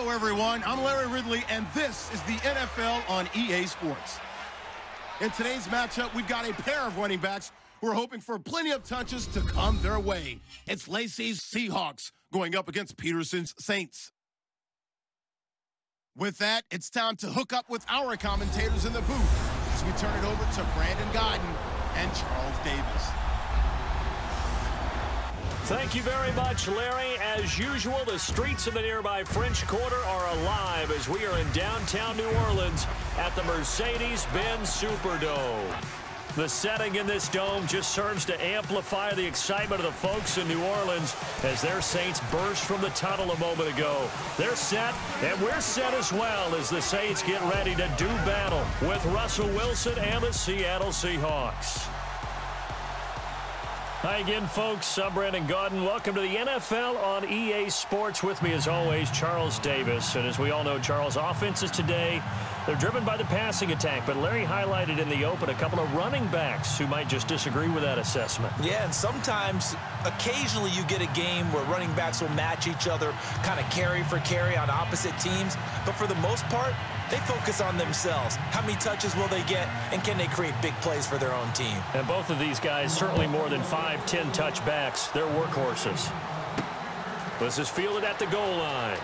Hello, everyone. I'm Larry Ridley, and this is the NFL on EA Sports. In today's matchup, we've got a pair of running backs who are hoping for plenty of touches to come their way. It's Lacey's Seahawks going up against Peterson's Saints. With that, it's time to hook up with our commentators in the booth as we turn it over to Brandon Godden and Charles Davis. Thank you very much, Larry. As usual, the streets of the nearby French Quarter are alive as we are in downtown New Orleans at the Mercedes-Benz Superdome. The setting in this dome just serves to amplify the excitement of the folks in New Orleans as their Saints burst from the tunnel a moment ago. They're set, and we're set as well as the Saints get ready to do battle with Russell Wilson and the Seattle Seahawks. Hi again, folks. I'm Brandon Godden. Welcome to the NFL on EA Sports. With me, as always, Charles Davis. And as we all know, Charles, offenses today, they're driven by the passing attack. But Larry highlighted in the open a couple of running backs who might just disagree with that assessment. Yeah, and sometimes, occasionally you get a game where running backs will match each other, kind of carry for carry on opposite teams. But for the most part, they focus on themselves. How many touches will they get, and can they create big plays for their own team? And both of these guys, certainly more than 5-10 touchbacks. They're workhorses. This is fielded at the goal line.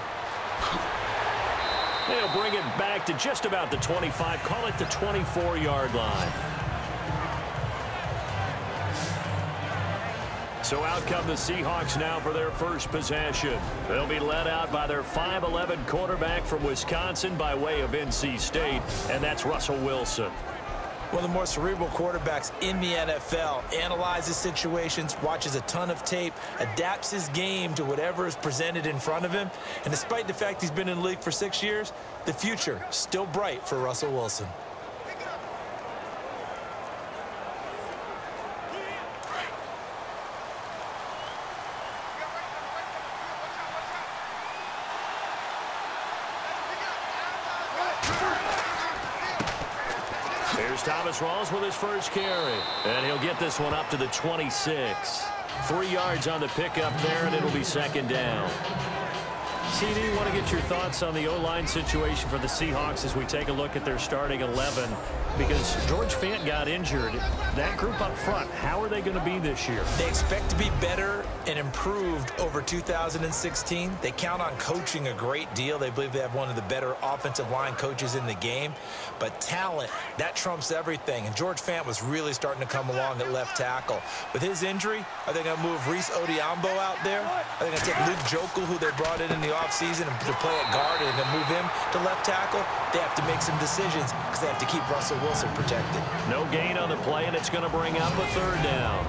They'll bring it back to just about the 25, call it the 24-yard line. So out come the Seahawks now for their first possession. They'll be led out by their 5'11 quarterback from Wisconsin by way of NC State, and that's Russell Wilson. One of the more cerebral quarterbacks in the NFL, analyzes situations, watches a ton of tape, adapts his game to whatever is presented in front of him. And despite the fact he's been in the league for 6 years, the future still bright for Russell Wilson. Here's Thomas Rawls with his first carry. And he'll get this one up to the 26. 3 yards on the pickup there, and it'll be second down. CD, want to get your thoughts on the O-line situation for the Seahawks as we take a look at their starting 11. Because George Fant got injured. That group up front, how are they going to be this year? They expect to be better and improved over 2016. They count on coaching a great deal. They believe they have one of the better offensive line coaches in the game. But talent, that trumps everything. And George Fant was really starting to come along at left tackle. With his injury, are they going to move Reese Odiambo out there? Are they going to take Luke Jokel, who they brought in the offseason, and to play at guard, and then move him to left tackle? They have to make some decisions because they have to keep Russell Wilson protected. No gain on the play, and it's going to bring up a third down.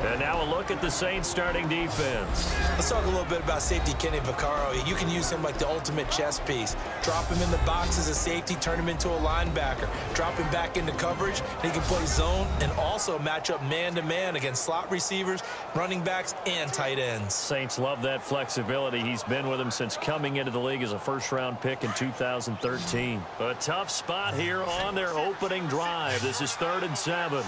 And now a look at the Saints starting defense. Let's talk a little bit about safety Kenny Vaccaro. You can use him like the ultimate chess piece. Drop him in the box as a safety, turn him into a linebacker. Drop him back into coverage, and he can play zone and also match up man-to-man against slot receivers, running backs, and tight ends. Saints love that flexibility. He's been with them since coming into the league as a first-round pick in 2013. A tough spot here on their opening drive. This is 3rd and 7.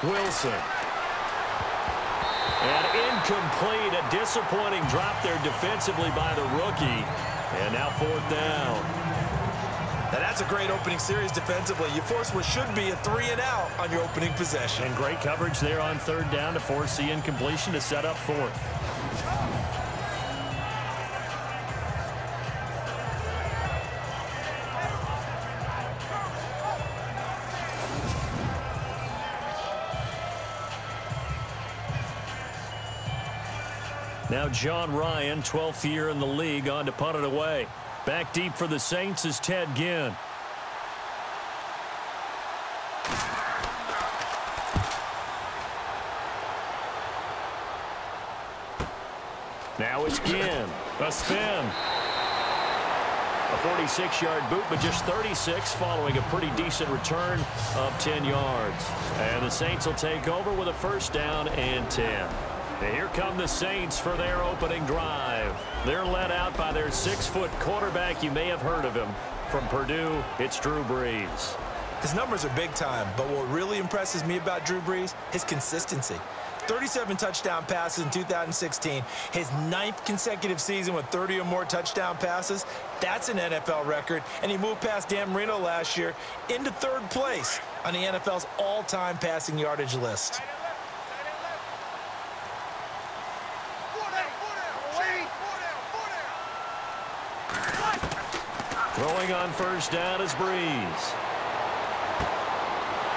Wilson. And incomplete. A disappointing drop there defensively by the rookie. And now 4th down. Now that's a great opening series defensively. You force what should be a 3-and-out on your opening possession. And great coverage there on 3rd down to force the incompletion to set up 4th. Now John Ryan, 12th year in the league, on to punt it away. Back deep for the Saints is Ted Ginn. Now it's Ginn. A spin. A 46-yard boot, but just 36 following a pretty decent return of 10 yards. And the Saints will take over with a 1st down and 10. And here come the Saints for their opening drive. They're led out by their 6-foot quarterback. You may have heard of him. From Purdue, it's Drew Brees. His numbers are big time, but what really impresses me about Drew Brees, his consistency. 37 touchdown passes in 2016, his 9th consecutive season with 30 or more touchdown passes. That's an NFL record, and he moved past Dan Marino last year into 3rd place on the NFL's all-time passing yardage list. Throwing on first down is Brees.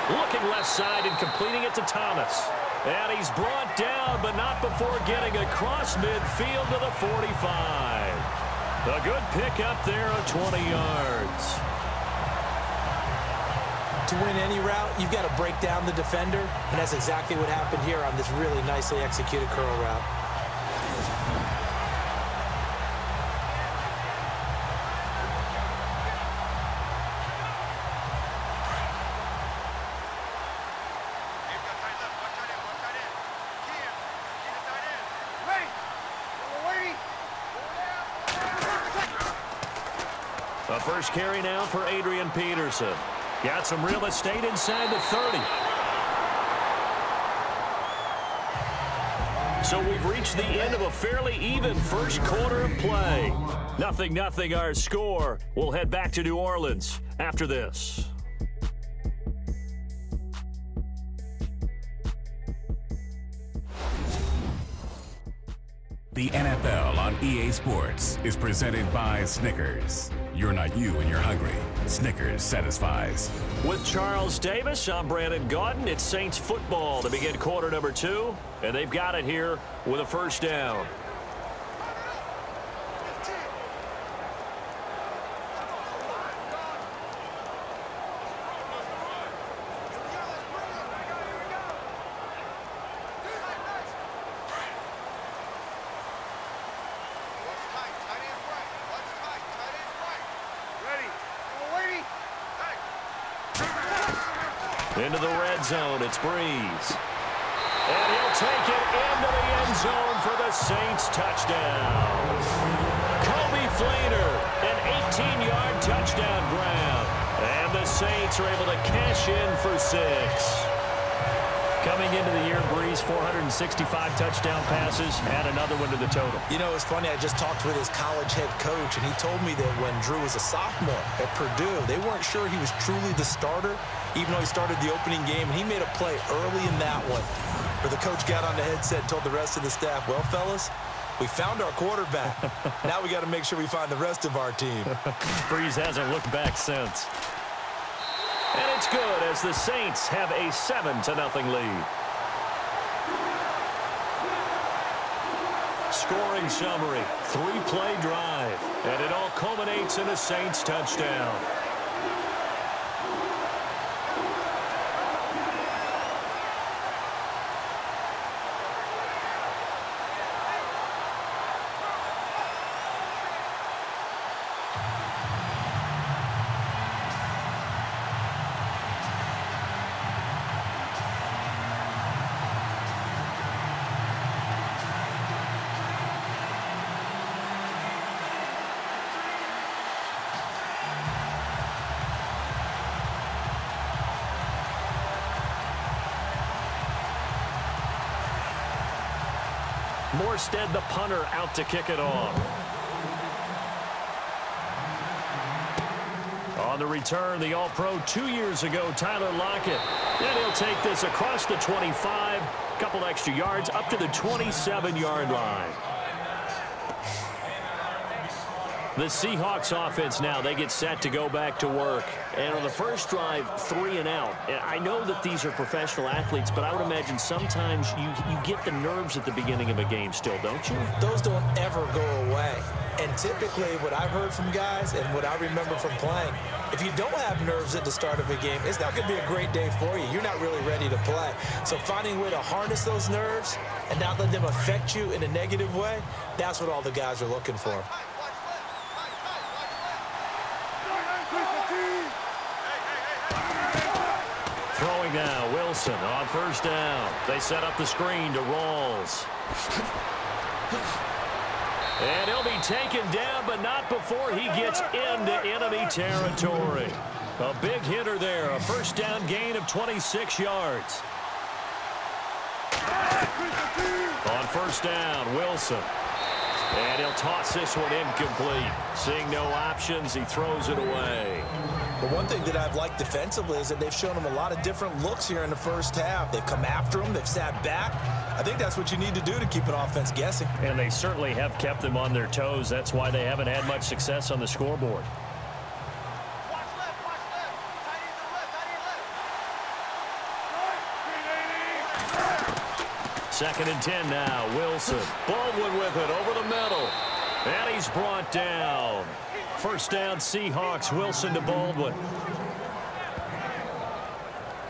Looking left side and completing it to Thomas. And he's brought down, but not before getting across midfield to the 45. A good pickup there of 20 yards. To win any route, you've got to break down the defender, and that's exactly what happened here on this really nicely executed curl route. A first carry now for Adrian Peterson. Got some real estate inside the 30. So we've reached the end of a fairly even first quarter of play. 0-0 our score. We'll head back to New Orleans after this. The NFL on EA Sports is presented by Snickers. You're not you when you're hungry. Snickers satisfies. With Charles Davis, I'm Brandon Gaudin. It's Saints football to begin quarter number 2, and they've got it here with a first down. Into the red zone, it's Brees. And he'll take it into the end zone for the Saints touchdown. Kobe Fleener, an 18-yard touchdown grab. And the Saints are able to cash in for 6. Coming into the year, Brees, 465 touchdown passes, add another one to the total. You know, it's funny, I just talked with his college head coach, and he told me that when Drew was a sophomore at Purdue, they weren't sure he was truly the starter, even though he started the opening game, and he made a play early in that one, where the coach got on the headset and told the rest of the staff, well, fellas, we found our quarterback. Now we got to make sure we find the rest of our team. Brees hasn't looked back since. And it's good as the Saints have a 7-0 lead. Scoring summary, 3-play drive, and it all culminates in a Saints touchdown. Morstead, the punter, out to kick it off. On the return, the All-Pro 2 years ago, Tyler Lockett. And he'll take this across the 25, a couple extra yards, up to the 27-yard line. The Seahawks offense now, they get set to go back to work. And on the first drive, 3 and out. And I know that these are professional athletes, but I would imagine sometimes you get the nerves at the beginning of a game still, don't you? Those don't ever go away. And typically what I've heard from guys and what I remember from playing, if you don't have nerves at the start of a game, it's not going to be a great day for you. You're not really ready to play. So finding a way to harness those nerves and not let them affect you in a negative way, that's what all the guys are looking for. Throwing now, Wilson on first down. They set up the screen to Rawls. And he'll be taken down, but not before he gets into enemy territory. A big hitter there. A first down gain of 26 yards. On first down, Wilson. And he'll toss this one incomplete. Seeing no options, he throws it away. But one thing that I've liked defensively is that they've shown him a lot of different looks here in the first half. They've come after him. They've sat back. I think that's what you need to do to keep an offense guessing. And they certainly have kept them on their toes. That's why they haven't had much success on the scoreboard. Second and 10 now. Wilson. Baldwin with it over the middle. And he's brought down. First down, Seahawks. Wilson to Baldwin.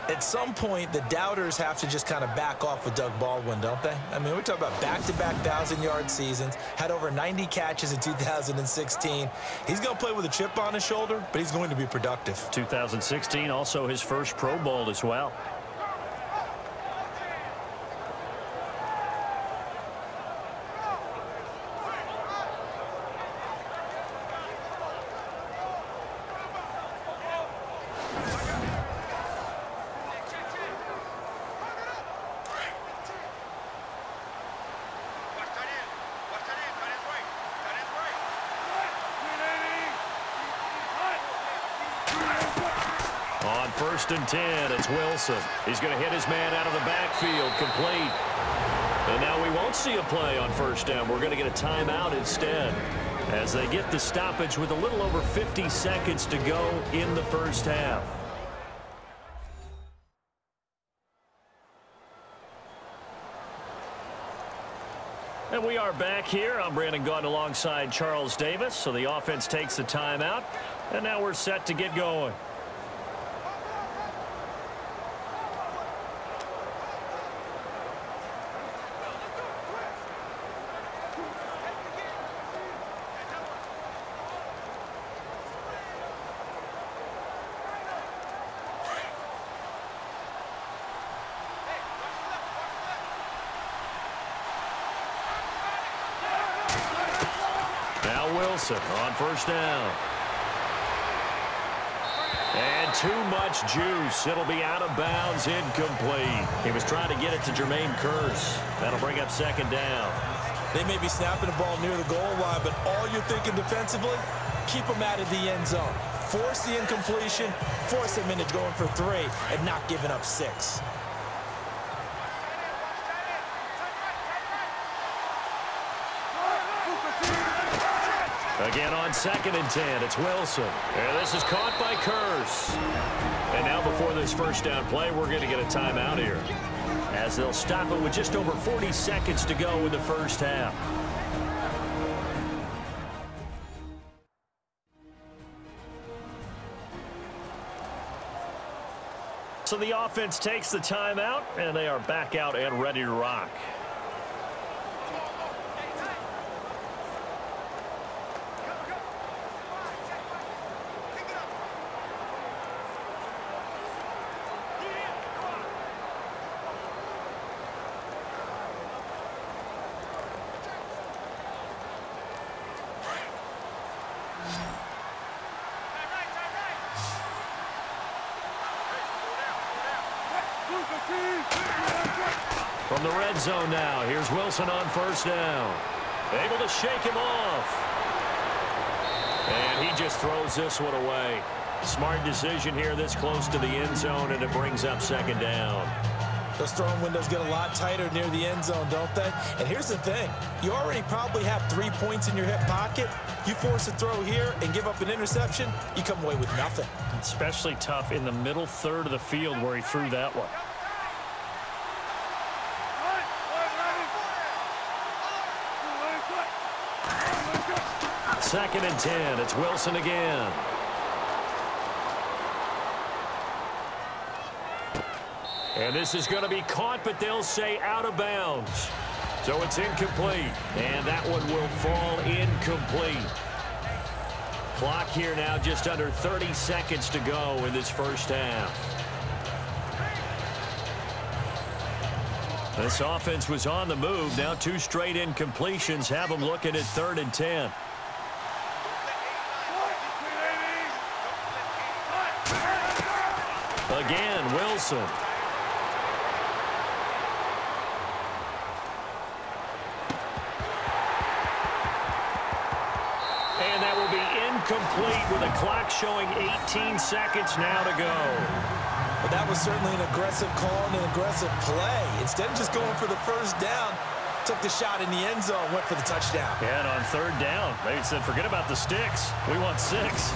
At some point, the doubters have to just kind of back off with Doug Baldwin, don't they? I mean, we're talking about back-to-back 1,000-yard seasons, had over 90 catches in 2016. He's going to play with a chip on his shoulder, but he's going to be productive. 2016, also his first Pro Bowl as well. On first and 10, it's Wilson. He's going to hit his man out of the backfield, complete. And now we won't see a play on first down. We're going to get a timeout instead as they get the stoppage with a little over 50 seconds to go in the first half. And we are back here. I'm Brandon Gaudin alongside Charles Davis. So the offense takes the timeout, and now we're set to get going. Wilson on first down. And too much juice. It'll be out of bounds, incomplete. He was trying to get it to Jermaine Kearse. That'll bring up second down. They may be snapping the ball near the goal line, but all you're thinking defensively, keep them out of the end zone. Force the incompletion, force them into going for 3, and not giving up 6. Again on second and 10, it's Wilson. And this is caught by Kearse. And now before this first down play, we're going to get a timeout here, as they'll stop it with just over 40 seconds to go in the first half. So the offense takes the timeout, and they are back out and ready to rock. From the red zone now, here's Wilson on first down. Able to shake him off. And he just throws this one away. Smart decision here this close to the end zone, and it brings up second down. Those throwing windows get a lot tighter near the end zone, don't they? And here's the thing. You already probably have 3 points in your hip pocket. You force a throw here and give up an interception, you come away with nothing. Especially tough in the middle third of the field where he threw that one. Second and 10, it's Wilson again. And this is going to be caught, but they'll say out of bounds. So it's incomplete. And that one will fall incomplete. Clock here now just under 30 seconds to go in this first half. This offense was on the move. Now 2 straight incompletions have them looking at 3rd and 10. Again, Wilson. And that will be incomplete with the clock showing 18 seconds now to go. Well, that was certainly an aggressive call and an aggressive play. Instead of just going for the first down, took the shot in the end zone, went for the touchdown. Yeah, and on third down, they said, forget about the sticks. We want 6.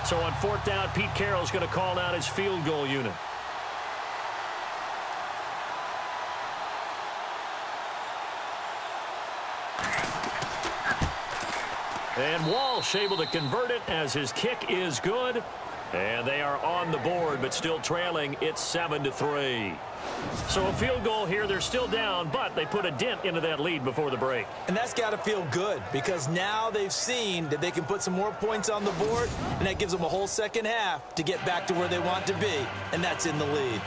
So on fourth down, Pete Carroll's going to call out his field goal unit. And Walsh able to convert it as his kick is good. And they are on the board, but still trailing. It's 7-3. So a field goal here. They're still down, but they put a dent into that lead before the break. And that's got to feel good because now they've seen that they can put some more points on the board, and that gives them a whole second half to get back to where they want to be, and that's in the lead.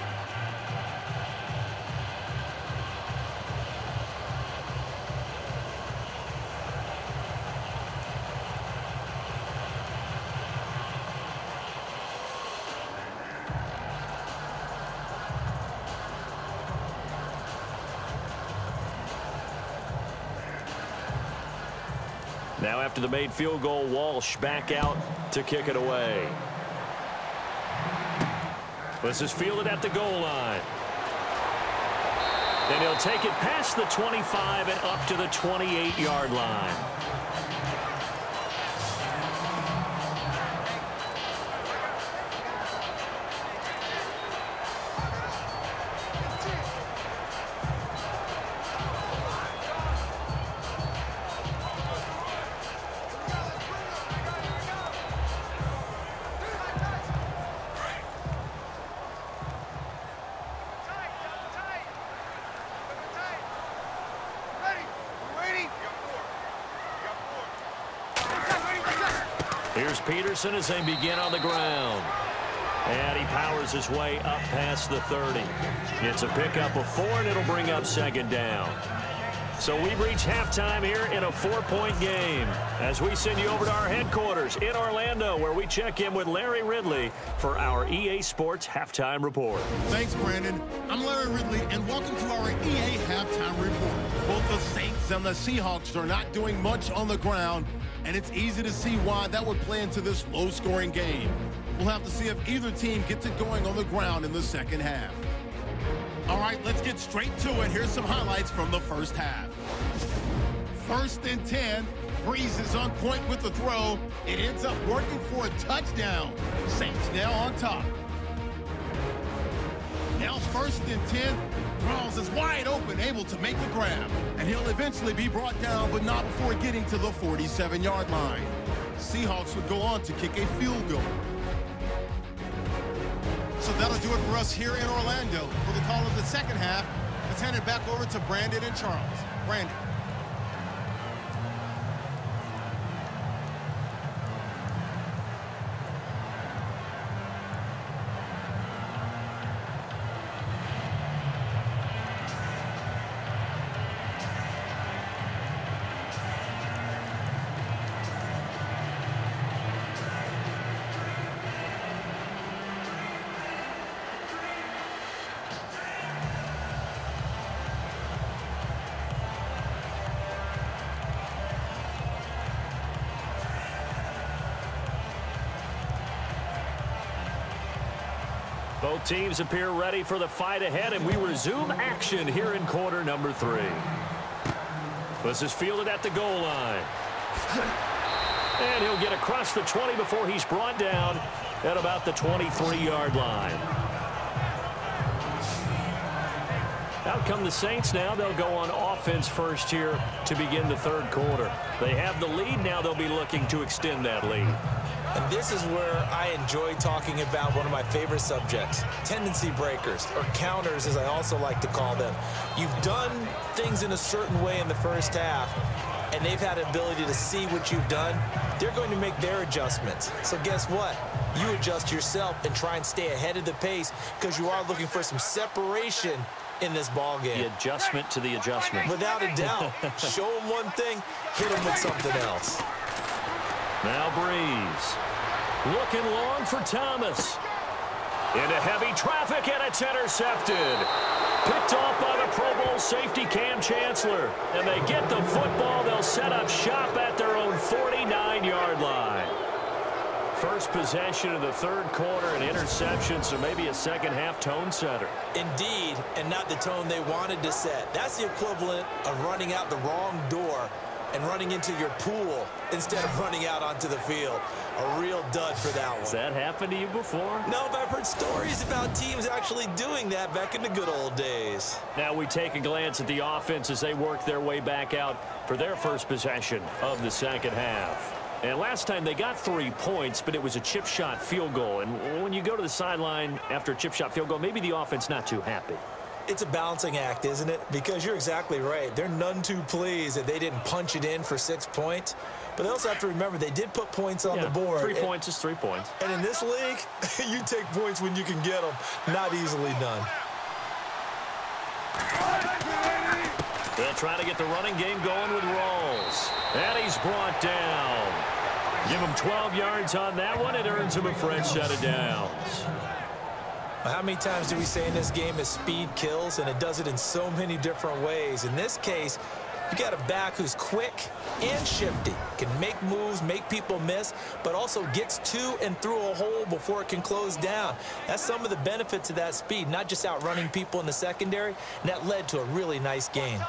Now after the made field goal, Walsh back out to kick it away. This is fielded at the goal line. And he'll take it past the 25 and up to the 28-yard line. Here's Peterson as they begin on the ground. And he powers his way up past the 30. It's a pickup of 4, and it'll bring up second down. So we've reached halftime here in a 4-point game as we send you over to our headquarters in Orlando, where we check in with Larry Ridley for our EA Sports Halftime Report. Thanks, Brandon. I'm Larry Ridley, and welcome to our EA Halftime Report. Both the Saints and the Seahawks are not doing much on the ground, and it's easy to see why that would play into this low-scoring game. We'll have to see if either team gets it going on the ground in the second half. All right, let's get straight to it. Here's some highlights from the first half. 1st and 10. Breeze is on point with the throw. It ends up working for a touchdown. Saints now on top. Now 1st and 10. Rawls is wide open, able to make the grab. And he'll eventually be brought down, but not before getting to the 47-yard line. Seahawks would go on to kick a field goal. So that'll do it for us here in Orlando. For the call of the second half, let's hand it back over to Brandon and Charles. Brandon. Both teams appear ready for the fight ahead, and we resume action here in quarter number 3. This is fielded at the goal line. And he'll get across the 20 before he's brought down at about the 23-yard line. Out come the Saints now. They'll go on offense first here to begin the third quarter. They have the lead. Now they'll be looking to extend that lead. And this is where I enjoy talking about one of my favorite subjects, tendency breakers, or counters as I also like to call them. You've done things in a certain way in the first half, and they've had an ability to see what you've done, they're going to make their adjustments. So guess what? You adjust yourself and try and stay ahead of the pace because you are looking for some separation in this ball game. The adjustment to the adjustment. Without a doubt. Show them one thing, hit them with something else. Now Breeze. Looking long for Thomas. Into heavy traffic, and it's intercepted. Picked off by the Pro Bowl safety Cam Chancellor. And they get the football. They'll set up shop at their own 49-yard line. First possession of the third quarter, an interception, so maybe a second-half tone setter. Indeed, and not the tone they wanted to set. That's the equivalent of running out the wrong door and running into your pool instead of running out onto the field. A real dud for that one. Has that happened to you before? No, but I've heard stories about teams actually doing that back in the good old days. Now we take a glance at the offense as they work their way back out for their first possession of the second half. And last time they got 3 points, but it was a chip shot field goal. And when you go to the sideline after a chip shot field goal, maybe the offense not too happy. It's a balancing act, isn't it? Because you're exactly right. They're none too pleased that they didn't punch it in for 6 points. But they also have to remember they did put points on the board. 3 points is 3 points. And in this league, you take points when you can get them. Not easily done. They'll try to get the running game going with Rawls. And he's brought down. Give him 12 yards on that one. It earns him a fresh set of downs. How many times do we say in this game is speed kills, and it does it in so many different ways. In this case, you got a back who's quick and shifty, can make moves, make people miss, but also gets to and through a hole before it can close down. That's some of the benefits of that speed, not just outrunning people in the secondary, and that led to a really nice game.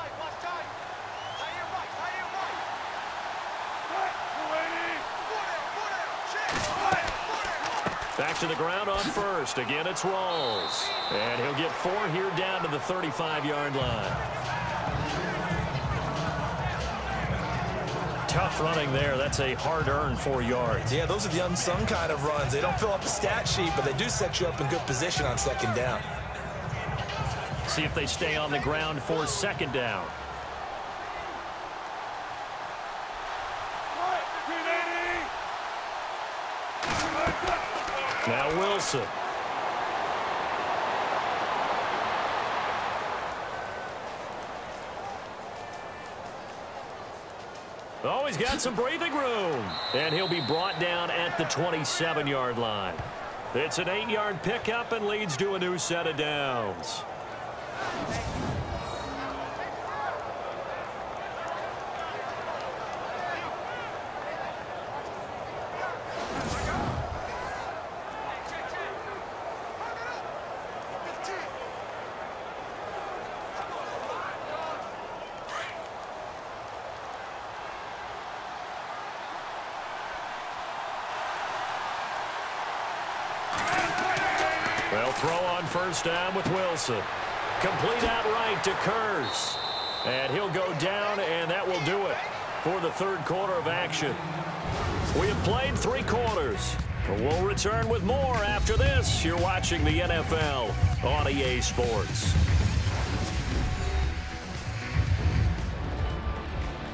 Back to the ground on first. Again, it's Rawls. And he'll get 4 here down to the 35-yard line. Tough running there. That's a hard-earned 4 yards. Yeah, those are the unsung kind of runs. They don't fill up the stat sheet, but they do set you up in good position on second down. See if they stay on the ground for second down. Now Wilson. Oh, he's got some breathing room. And he'll be brought down at the 27-yard line. It's an 8-yard pickup and leads to a new set of downs. They'll throw on first down with Wilson. Complete outright to Kurz. And he'll go down, and that will do it for the third quarter of action. We have played 3 quarters. We'll return with more after this. You're watching the NFL on EA Sports.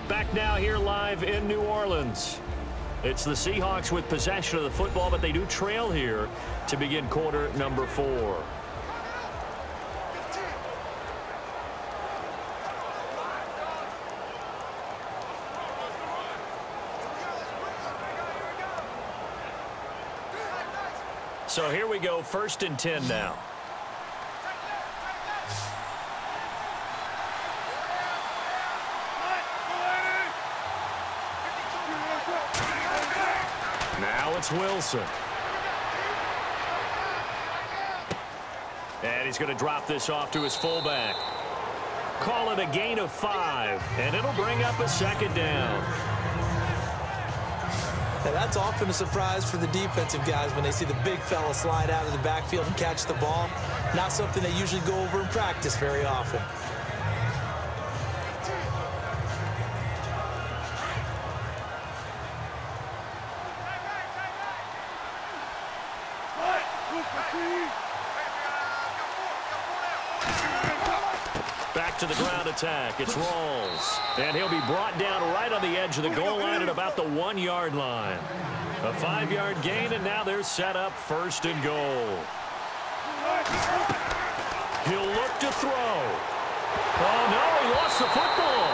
Back now here live in New Orleans. It's the Seahawks with possession of the football, but they do trail here to begin quarter number 4. So here we go, 1st and 10 now. Now it's Wilson. And he's going to drop this off to his fullback. Call it a gain of 5, and it'll bring up a second down. Now, that's often a surprise for the defensive guys when they see the big fella slide out of the backfield and catch the ball. Not something they usually go over in practice very often. Back to the ground attack. It's Rawls. And he'll be brought down right on the edge of the goal line at about the 1-yard line. A 5-yard gain, and now they're set up 1st and goal. He'll look to throw. Oh, no, he lost the football.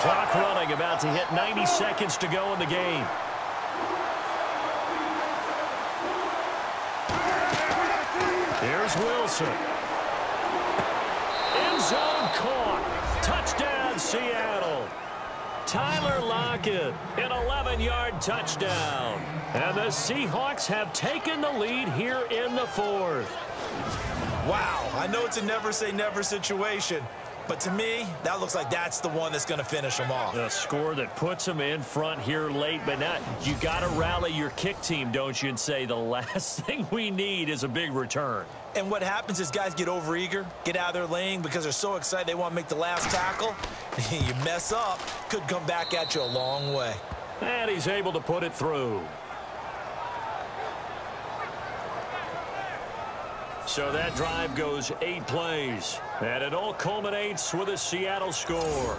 Clock running, about to hit 90 seconds to go in the game. Here's Wilson. End zone caught. Touchdown, Seattle. Tyler Lockett, an 11-yard touchdown. And the Seahawks have taken the lead here in the 4th. Wow, I know it's a never-say-never situation, but to me, that looks like that's the one that's going to finish them off. A score that puts them in front here late, but now you got to rally your kick team, don't you, and say the last thing we need is a big return. And what happens is guys get overeager, get out of their lane because they're so excited they want to make the last tackle. You mess up, could come back at you a long way. And he's able to put it through. So that drive goes 8 plays, and it all culminates with a Seattle score.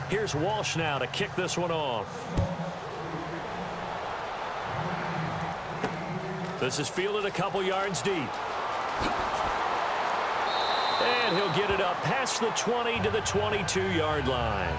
Here's Walsh now to kick this one off. This is fielded a couple yards deep. And he'll get it up past the 20 to the 22-yard line.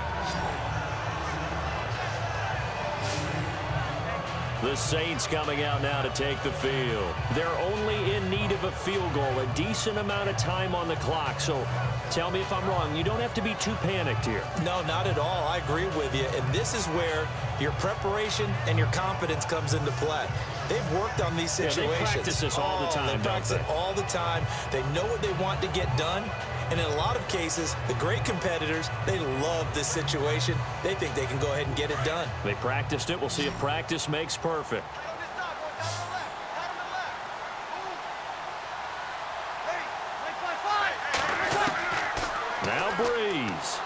The Saints coming out now to take the field. They're only in need of a field goal, a decent amount of time on the clock. So tell me if I'm wrong. You don't have to be too panicked here. No, not at all. I agree with you. And this is where your preparation and your confidence comes into play. They've worked on these situations. Yeah, they practice this all the time. They practice it all the time. They know what they want to get done. And in a lot of cases, the great competitors, they love this situation. They think they can go ahead and get it done. They practiced it. We'll see if practice makes perfect. Now Breeze.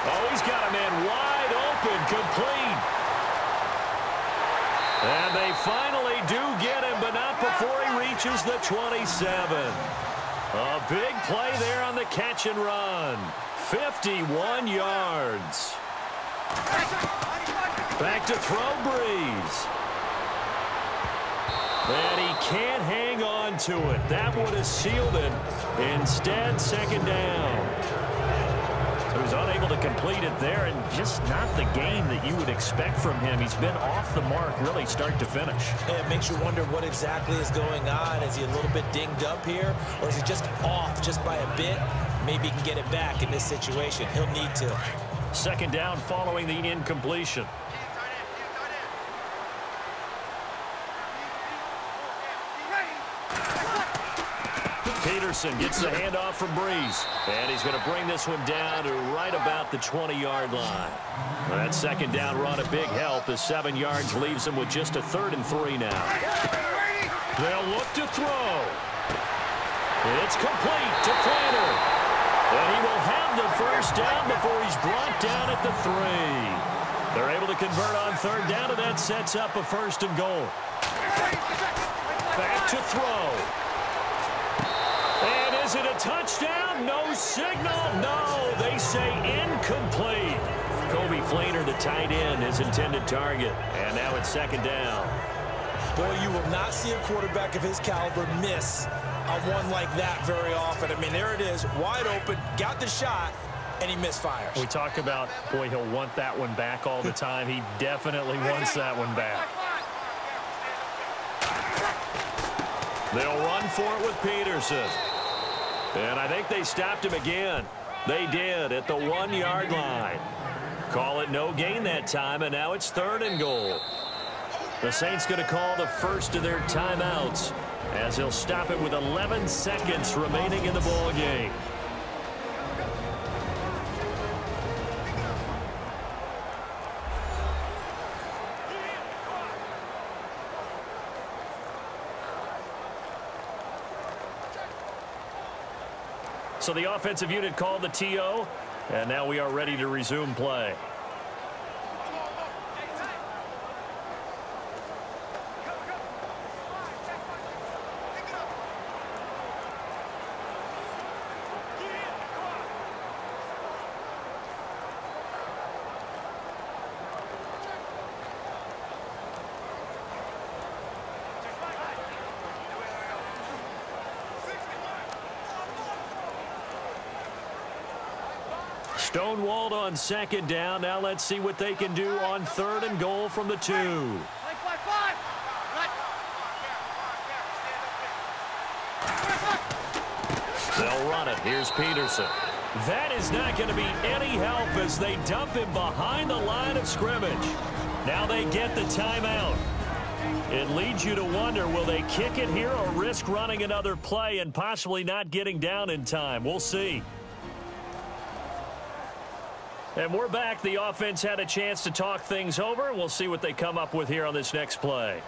Oh, he's got a man wide open, complete. And they finally do get him, but not before he reaches the 27. A big play there on the catch and run. 51 yards. Back to throw Breeze. And he can't hang on to it. That would have sealed it. Instead, 2nd down. So he's unable to complete it there, and just not the game that you would expect from him. He's been off the mark really start to finish. It makes you wonder what exactly is going on. Is he a little bit dinged up here, or is he just off just by a bit? Maybe he can get it back in this situation. He'll need to. 2nd down following the incompletion. Peterson gets the handoff from Breeze. And he's going to bring this one down to right about the 20-yard line. That 2nd down run a big help as 7 yards leaves him with just a 3rd and 3 now. They'll look to throw. It's complete to Flanner. And he will have the 1st down before he's brought down at the 3. They're able to convert on 3rd down, and that sets up a 1st and goal. Back to throw. And is it a touchdown? No signal. No, they say incomplete. Kobe Flanner, the tight end, his intended target. And now it's 2nd down. Boy, you will not see a quarterback of his caliber miss a one like that very often. I mean, there it is, wide open, got the shot, and he misfires. We talk about, boy, he'll want that one back all the time. He definitely wants that one back. They'll run for it with Peterson. And I think they stopped him again. They did at the 1-yard line. Call it no gain that time, and now it's 3rd and goal. The Saints going to call the first of their timeouts as they'll stop it with 11 seconds remaining in the ball game. So the offensive unit called the TO, and now we are ready to resume play. Stonewalled on second down. Now let's see what they can do on third and goal from the 2. They'll run it. Here's Peterson. That is not going to be any help as they dump him behind the line of scrimmage. Now they get the timeout. It leads you to wonder, will they kick it here or risk running another play and possibly not getting down in time? We'll see. And we're back. The offense had a chance to talk things over, and we'll see what they come up with here on this next play.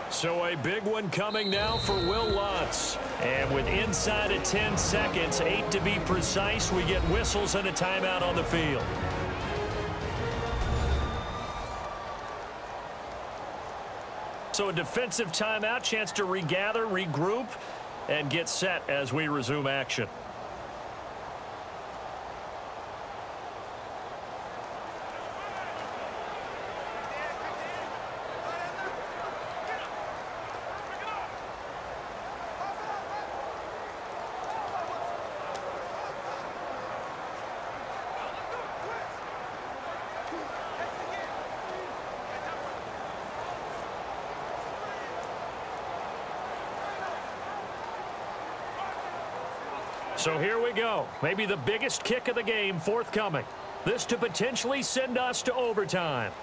So a big one coming now for Will Lutz. And with inside of 10 seconds, 8 to be precise, we get whistles and a timeout on the field. So a defensive timeout, chance to regather, regroup, and get set as we resume action. So here we go. Maybe the biggest kick of the game forthcoming. This to potentially send us to overtime.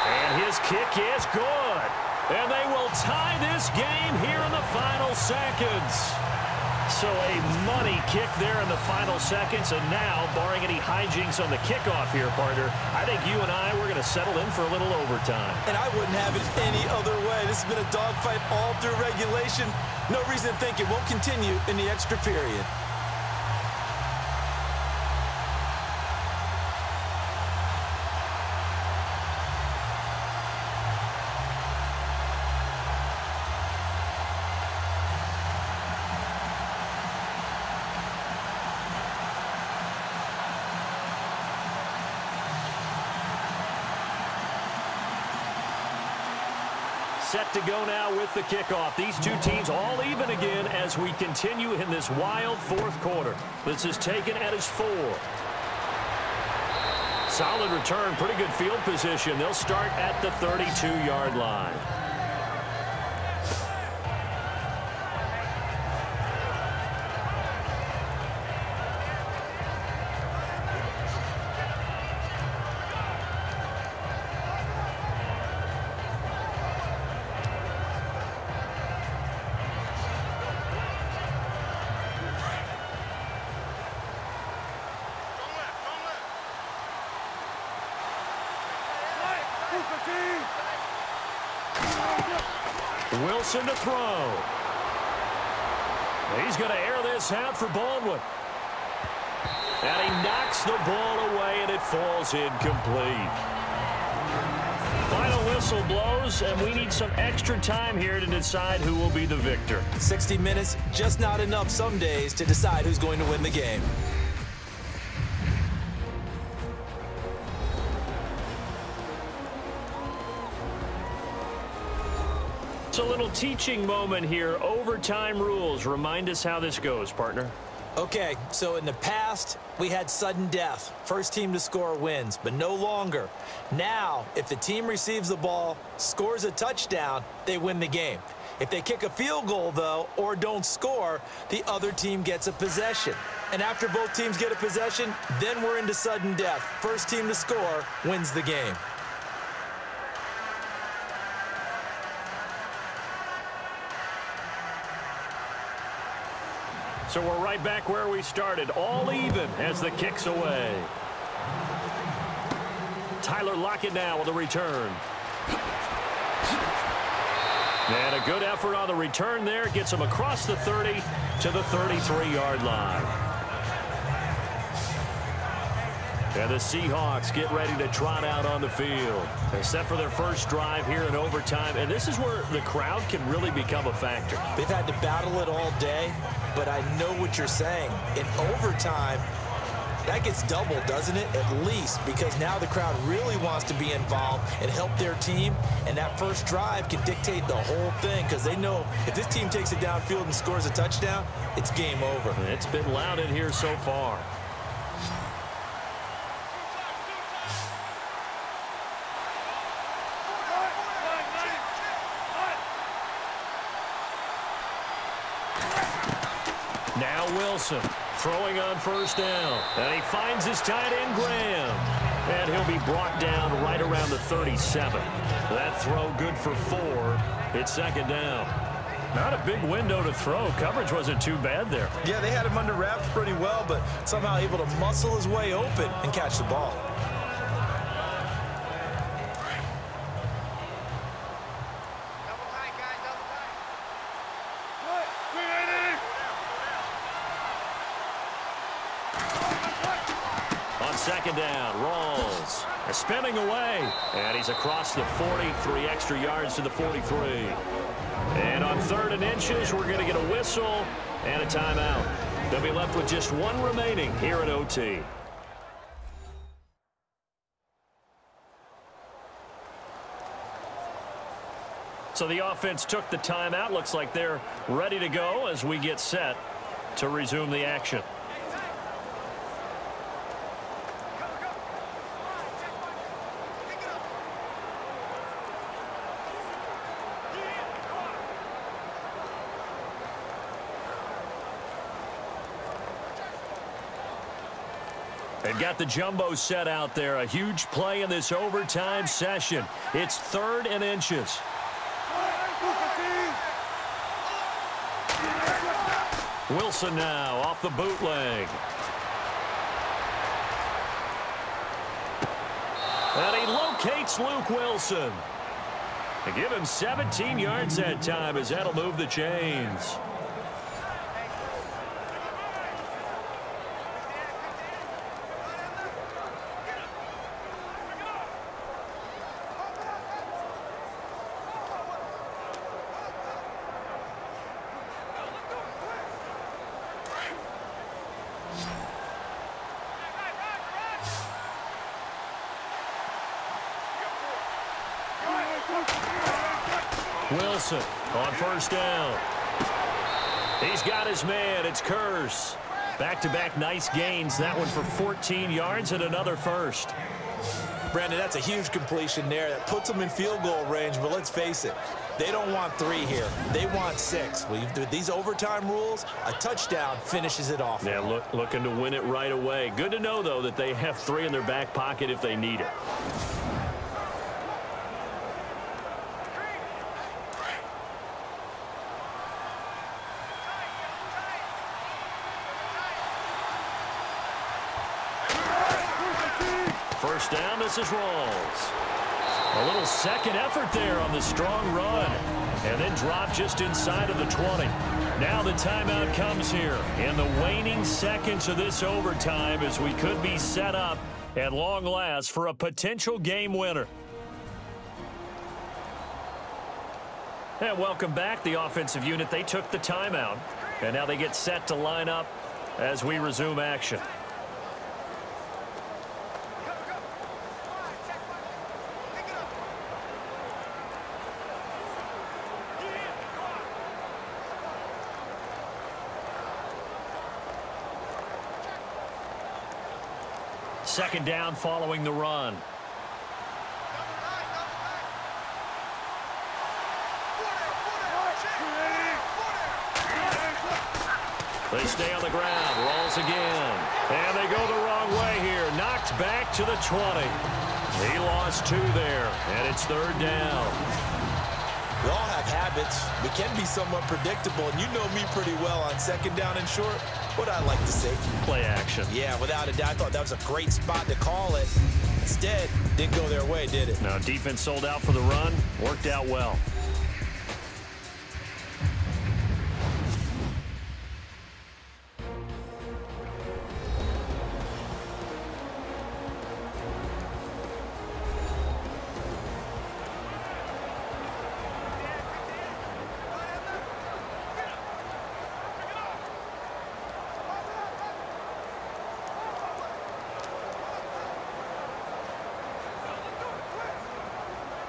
And his kick is good. And they will tie this game here in the final seconds. So a money kick there in the final seconds. And now, barring any hijinks on the kickoff here, partner, I think you and I, we're going to settle in for a little overtime. And I wouldn't have it any other way. This has been a dogfight all through regulation. No reason to think it won't continue in the extra period. Set to go now with the kickoff. These two teams all even again as we continue in this wild fourth quarter. This is taken at his 4. Solid return, pretty good field position. They'll start at the 32-yard line. Wilson to throw. He's going to air this out for Baldwin. And he knocks the ball away, and it falls incomplete. Final whistle blows, and we need some extra time here to decide who will be the victor. 60 minutes, just not enough some days to decide who's going to win the game. It's a little teaching moment here. Overtime rules. Remind us how this goes, partner. Okay, so in the past, we had sudden death. First team to score wins, but no longer. Now, if the team receives the ball, scores a touchdown, they win the game. If they kick a field goal, though, or don't score, the other team gets a possession. And after both teams get a possession, then we're into sudden death. First team to score wins the game. So we're right back where we started, all even as the kick's away. Tyler Lockett now with the return. And a good effort on the return there. Gets him across the 30 to the 33-yard line. And the Seahawks get ready to trot out on the field. They're set for their first drive here in overtime. And this is where the crowd can really become a factor. They've had to battle it all day, but I know what you're saying. In overtime, that gets doubled, doesn't it? At least, because now the crowd really wants to be involved and help their team. And that first drive can dictate the whole thing because they know if this team takes it downfield and scores a touchdown, it's game over. It's been loud in here so far. Now Wilson throwing on first down. And he finds his tight end, Graham. And he'll be brought down right around the 37. That throw good for 4. It's second down. Not a big window to throw. Coverage wasn't too bad there. Yeah, they had him under wraps pretty well, but somehow able to muscle his way open and catch the ball. Second down, Rawls spinning away, and he's across the 40, 3 extra yards to the 43. And on 3rd and inches, we're going to get a whistle and a timeout. They'll be left with just 1 remaining here in OT. So the offense took the timeout. Looks like they're ready to go as we get set to resume the action. They've got the jumbo set out there. A huge play in this overtime session. It's 3rd and inches. Wilson now off the bootleg. And he locates Luke Wilson. They give him 17 yards that time as that'll move the chains. Wilson on first down. He's got his man. It's Curse. Back-to-back nice gains. That one for 14 yards and another first. Brandon, that's a huge completion there. That puts them in field goal range, but let's face it, they don't want 3 here. They want 6. With these overtime rules, a touchdown finishes it off. Yeah, looking to win it right away. Good to know, though, that they have 3 in their back pocket if they need it. First down, this is Rawls. A little second effort there on the strong run. And then dropped just inside of the 20. Now the timeout comes here in the waning seconds of this overtime as we could be set up at long last for a potential game winner. And welcome back, the offensive unit. They took the timeout, and now they get set to line up as we resume action. second down following the run. They stay on the ground, rolls again. And they go the wrong way here. Knocked back to the 20. He lost 2 there, and it's third down. We all have habits. We can be somewhat predictable, and you know me pretty well on second down and short. What I like to say? Play action. Yeah, without a doubt. I thought that was a great spot to call it. Instead, didn't go their way, did it? Now, defense sold out for the run. Worked out well.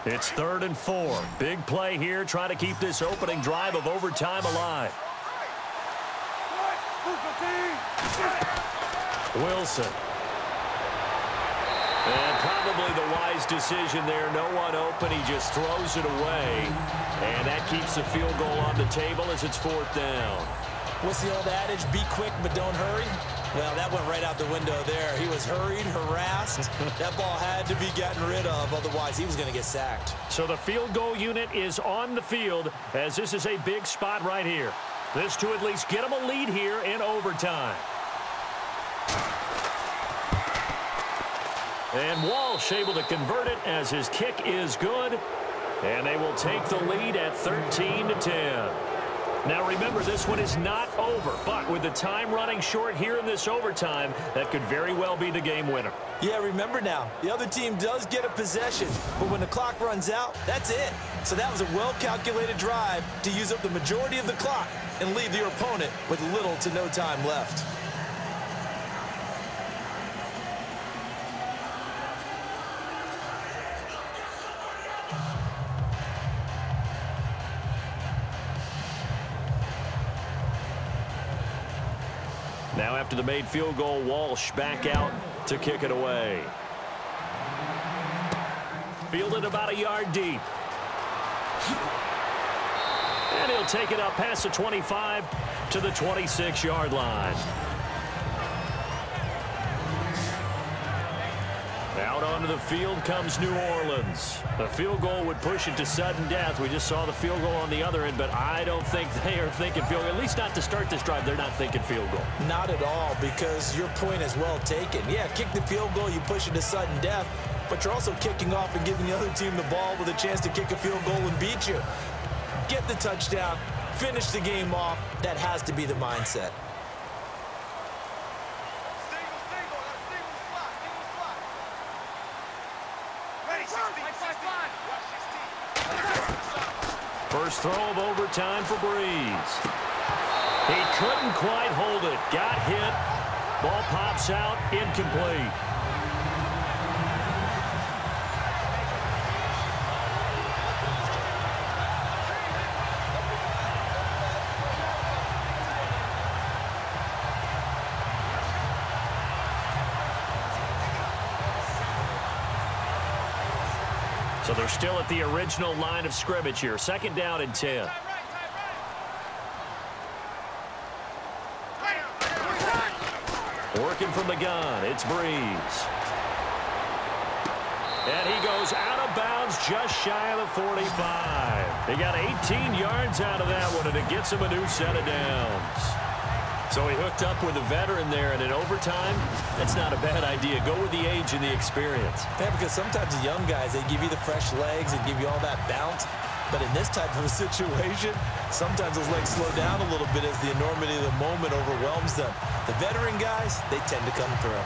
It's 3rd and 4. Big play here, trying to keep this opening drive of overtime alive. Wilson. And probably the wise decision there. No one open. He just throws it away. And that keeps the field goal on the table as it's 4th down. What's the old adage? Be quick, but don't hurry. Well, that went right out the window there. He was hurried, harassed. That ball had to be gotten rid of, otherwise he was going to get sacked. So the field goal unit is on the field as this is a big spot right here. This to at least get them a lead here in overtime. And Walsh able to convert it as his kick is good. And they will take the lead at 13-10. Now remember, this one is not over, but with the time running short here in this overtime, that could very well be the game winner. Yeah, remember now, the other team does get a possession, but when the clock runs out, that's it. So that was a well-calculated drive to use up the majority of the clock and leave your opponent with little to no time left. Now after the made field goal, Walsh back out to kick it away. Fielded about a yard deep. And he'll take it up past the 25 to the 26-yard line. Out onto the field comes New Orleans. The field goal would push it to sudden death. We just saw the field goal on the other end, but I don't think they are thinking field goal. At least not to start this drive. They're not thinking field goal. Not at all, because your point is well taken. Yeah, kick the field goal, you push it to sudden death, but you're also kicking off and giving the other team the ball with a chance to kick a field goal and beat you. Get the touchdown, finish the game off. That has to be the mindset. First throw of overtime for Breeze. He couldn't quite hold it. Got hit. Ball pops out. Incomplete. So they're still at the original line of scrimmage here. 2nd down and 10. Working from the gun, it's Breeze. And he goes out of bounds just shy of the 45. He got 18 yards out of that one, and it gets him a new set of downs. So he hooked up with a veteran there, and in overtime, that's not a bad idea. Go with the age and the experience. Yeah, because sometimes the young guys, they give you the fresh legs and give you all that bounce. But in this type of a situation, sometimes those legs slow down a little bit as the enormity of the moment overwhelms them. The veteran guys, they tend to come through.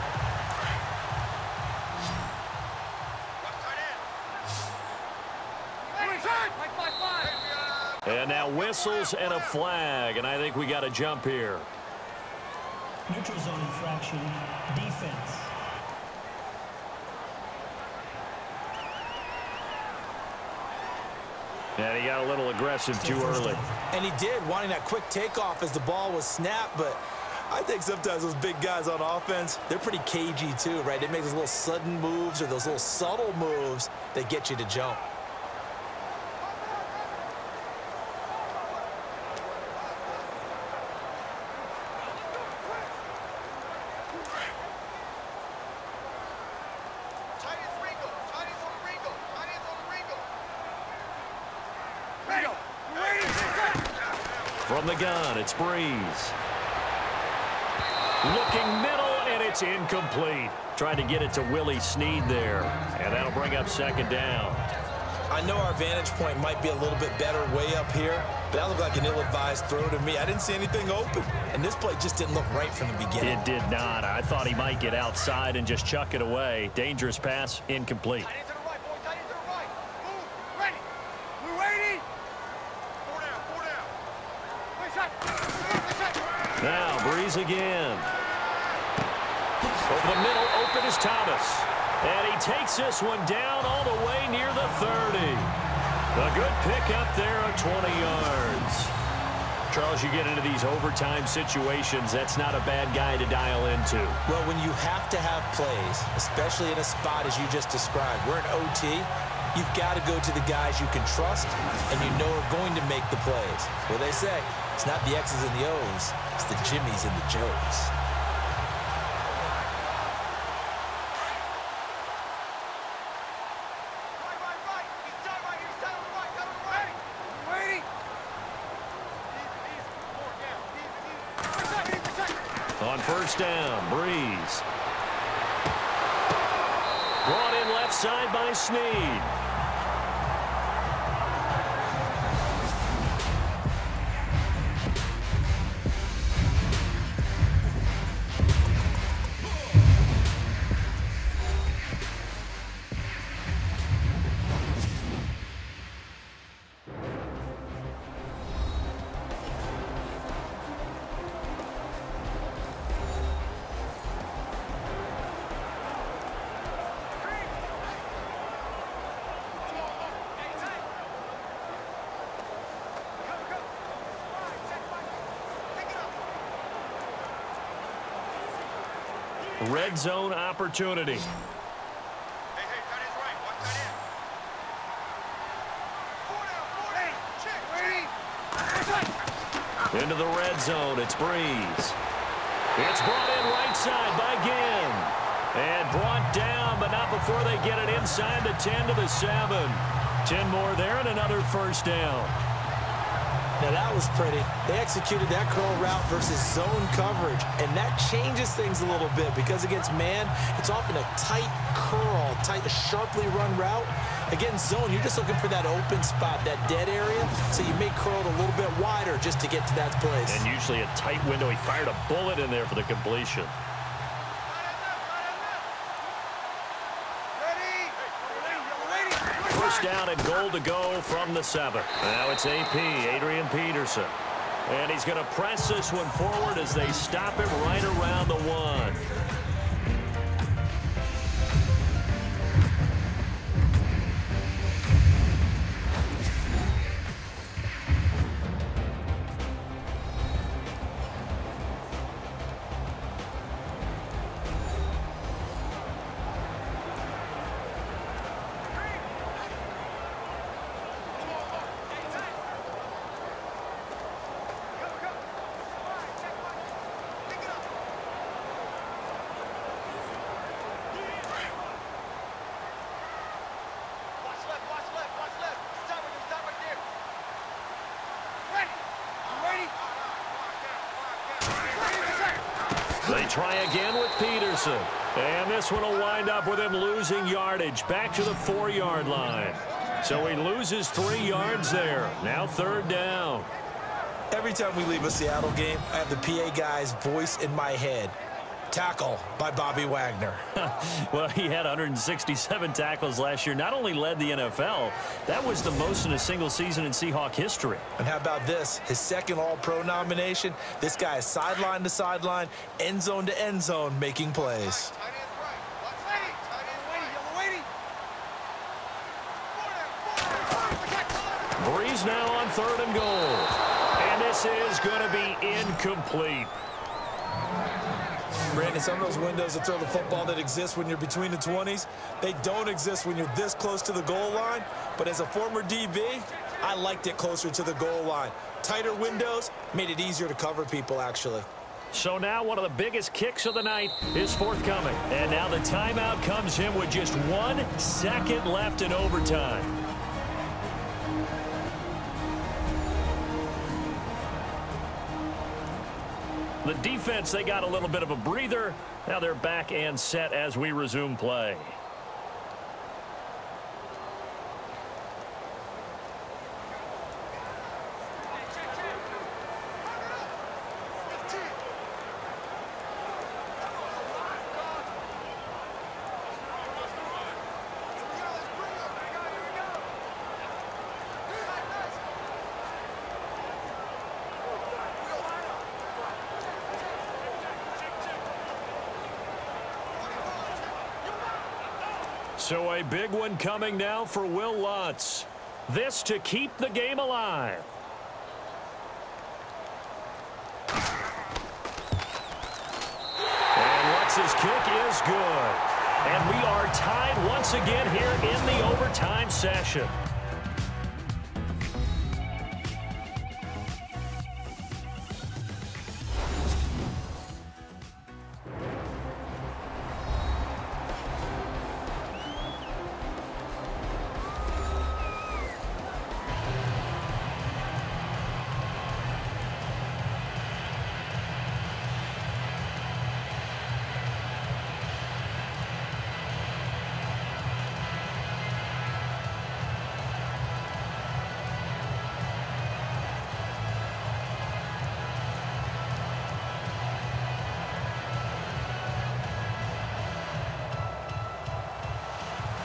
And now whistles and a flag, and I think we got a jump here. Neutral zone infraction, defense. And he got a little aggressive too early. And he did, wanting that quick takeoff as the ball was snapped, but I think sometimes those big guys on offense, they're pretty cagey too, right? They make those little sudden moves or those little subtle moves that get you to jump. From the gun, it's Breeze. Looking middle, and it's incomplete. Trying to get it to Willie Snead there. And that'll bring up second down. I know our vantage point might be a little bit better way up here, but that looked like an ill-advised throw to me. I didn't see anything open, and this play just didn't look right from the beginning. It did not. I thought he might get outside and just chuck it away. Dangerous pass, incomplete. Now, Breeze again. Over the middle, open is Thomas. And he takes this one down all the way near the 30. A good pickup there of 20 yards. Charles, you get into these overtime situations, that's not a bad guy to dial into. Well, when you have to have plays, especially in a spot as you just described, we're in OT, you've got to go to the guys you can trust and you know are going to make the plays. Well, they say, it's not the X's and the O's, it's the Jimmies and the Joes. On first down, Breeze. Brought in left side by Snead. Red zone opportunity. Into the red zone, it's Breeze. It's brought in right side by Ginn. And brought down, but not before they get it inside the 10 to the 7. 10 more there and another first down. Now that was pretty. They executed that curl route versus zone coverage, and that changes things a little bit because against man, it's often a tight curl, sharply run route. Against zone, you're just looking for that open spot, that dead area, so you may curl it a little bit wider just to get to that place. And usually a tight window. He fired a bullet in there for the completion. Down and goal to go from the 7. Now it's AP, Adrian Peterson. And he's going to press this one forward as they stop him right around the 1. They try again with Peterson. And this one will wind up with him losing yardage back to the 4-yard line. So he loses 3 yards there. Now third down. Every time we leave a Seattle game, I have the PA guy's voice in my head. Tackle by Bobby Wagner. Well, he had 167 tackles last year. Not only led the NFL, that was the most in a single season in Seahawk history. And how about this? His second All-Pro nomination. This guy is sideline to sideline, end zone to end zone, making plays. Breeze now on 3rd and goal. And this is going to be incomplete. Brandon, some of those windows to throw the football that exist when you're between the 20s, they don't exist when you're this close to the goal line. But as a former DB, I liked it closer to the goal line. Tighter windows made it easier to cover people, actually. So now one of the biggest kicks of the night is forthcoming. And now the timeout comes in with just 1 second left in overtime. The defense, they got a little bit of a breather. Now they're back and set as we resume play. So a big one coming now for Will Lutz. This to keep the game alive. And Lutz's kick is good. And we are tied once again here in the overtime session.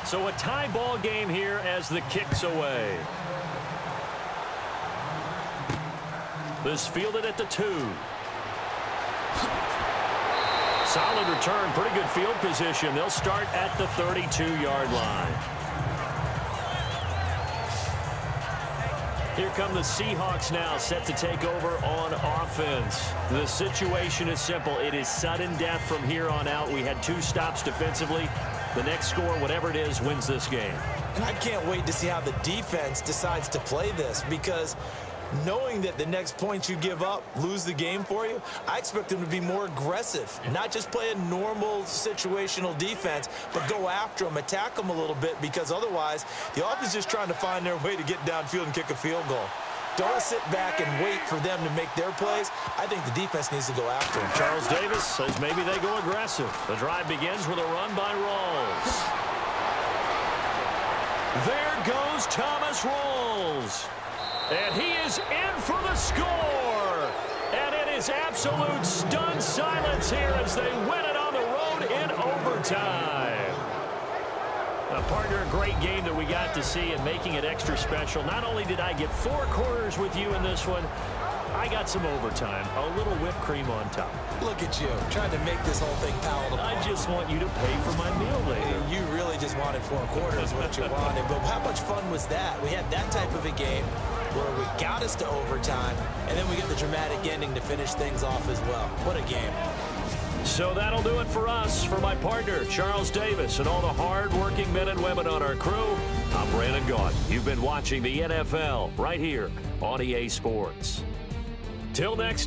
So a tie ball game here as the kick's away. This fielded at the 2. Solid return, pretty good field position. They'll start at the 32-yard line. Here come the Seahawks now, set to take over on offense. The situation is simple. It is sudden death from here on out. We had 2 stops defensively. The next score, whatever it is, wins this game. And I can't wait to see how the defense decides to play this, because knowing that the next points you give up lose the game for you, I expect them to be more aggressive, not just play a normal situational defense, but go after them, attack them a little bit, because otherwise the offense is just trying to find their way to get downfield and kick a field goal. Don't sit back and wait for them to make their plays. I think the defense needs to go after them. Charles Davis says maybe they go aggressive. The drive begins with a run by Rawls. There goes Thomas Rawls. And he is in for the score. And it is absolute stunned silence here as they win it on the road in overtime. Partner, a great game that we got to see, and making it extra special. Not only did I get 4 quarters with you in this one, I got some overtime, a little whipped cream on top. Look at you, trying to make this whole thing palatable. I just want you to pay for my meal later. You really just wanted 4 quarters, what you wanted. But how much fun was that? We had that type of a game where we got us to overtime, and then we get the dramatic ending to finish things off as well. What a game. So that'll do it for us. For my partner, Charles Davis, and all the hard-working men and women on our crew, I'm Brandon Gaudin. You've been watching the NFL right here on EA Sports. Till next time.